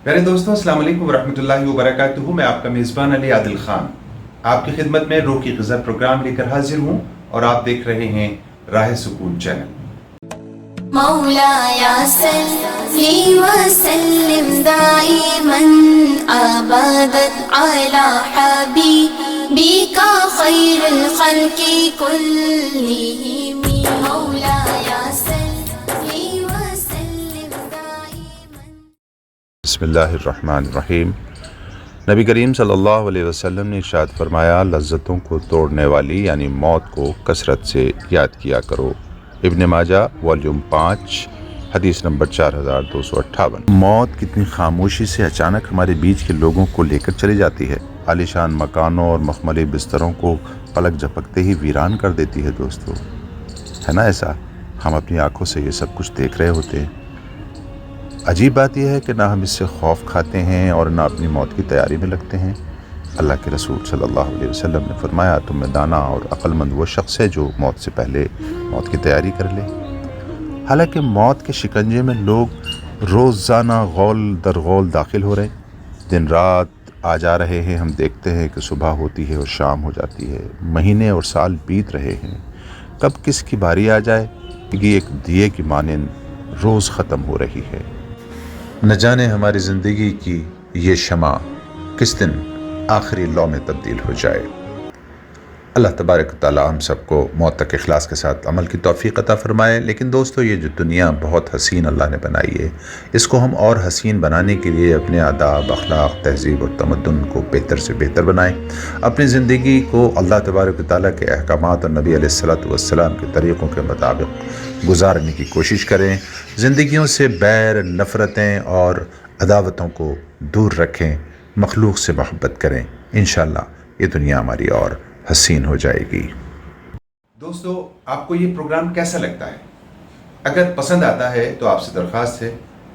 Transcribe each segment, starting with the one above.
प्यारे दोस्तों, अस्सलाम वालेकुम वरहमतुल्लाहि वबरकातुहू। मैं आपका मेज़बान अली आदिल खान आपकी खिदमत में रूह की ग़िज़ा प्रोग्राम लेकर हाजिर हूँ और आप देख रहे हैं राह सुकून चैनल। मौलाया सल्ली व सल्लिम दाइमन अबदन अला हबीबिका खैरुल खल्क़ि कुल्लिहिम। मौलाया सल्ली व सल्लिम दाइमन। बिस्मिल्लाहिर्रहमानिर्रहीम। नबी करीम सल्लल्लाहु अलैहि वसल्लम ने इरशाद फरमाया, लज्जतों को तोड़ने वाली यानी मौत को कसरत से याद किया करो। इब्न माजा वॉल्यूम 5 हदीस नंबर 4258। मौत कितनी खामोशी से अचानक हमारे बीच के लोगों को लेकर चली जाती है। आलीशान मकानों और मखमली बिस्तरों को पलक झपकते ही वीरान कर देती है। दोस्तों, है ना ऐसा? हम अपनी आंखों से ये सब कुछ देख रहे होते हैं। अजीब बात यह है कि ना हम इससे खौफ खाते हैं और ना अपनी मौत की तैयारी में लगते हैं। अल्लाह के रसूल सल्लल्लाहु अलैहि वसल्लम ने फरमाया, तुम में दाना और अक्लमंद वो शख्स है जो मौत से पहले मौत की तैयारी कर ले। हालांकि मौत के शिकंजे में लोग रोज़ाना गौल दर गौल दाखिल हो रहे हैं। दिन रात आ जा रहे हैं। हम देखते हैं कि सुबह होती है और शाम हो जाती है। महीने और साल बीत रहे हैं। कब किसकी बारी आ जाए कि एक दिए की मानिंद रोज़ ख़त्म हो रही है। न जाने हमारी ज़िंदगी की ये शमा किस दिन आखिरी लौ में तब्दील हो जाए। अल्लाह तबारक तआला हम सबको मौत तक इखलास के साथ अमल की तौफीक अता फ़रमाए। लेकिन दोस्तों, ये जो दुनिया बहुत हसीन अल्लाह ने बनाई है, इसको हम और हसीन बनाने के लिए अपने आदाब, अखलाक, तहज़ीब और तमद्दुन को बेहतर से बेहतर बनाएं। अपनी ज़िंदगी को अल्लाह तबारक तआला के अहकामात और नबी अलैहिस्सलातु वस्सलाम के तरीक़ों के मुताबिक गुजारने की कोशिश करें। ज़िंदगियों से बैर, नफ़रतें और अदावतों को दूर रखें। मखलूक से मोहब्बत करें। इंशाअल्लाह ये दुनिया हमारी और हसीन हो जाएगी। दोस्तों, आपको ये प्रोग्राम कैसा लगता है? अगर पसंद आता है तो आपसे दरख्वास्त है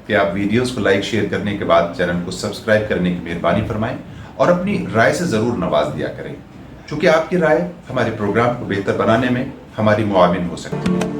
कि आप वीडियोस को लाइक शेयर करने के बाद चैनल को सब्सक्राइब करने की मेहरबानी फरमाएं और अपनी राय से ज़रूर नवाज दिया करें, चूँकि आपकी राय हमारे प्रोग्राम को बेहतर बनाने में हमारी मुआविन हो सकती है।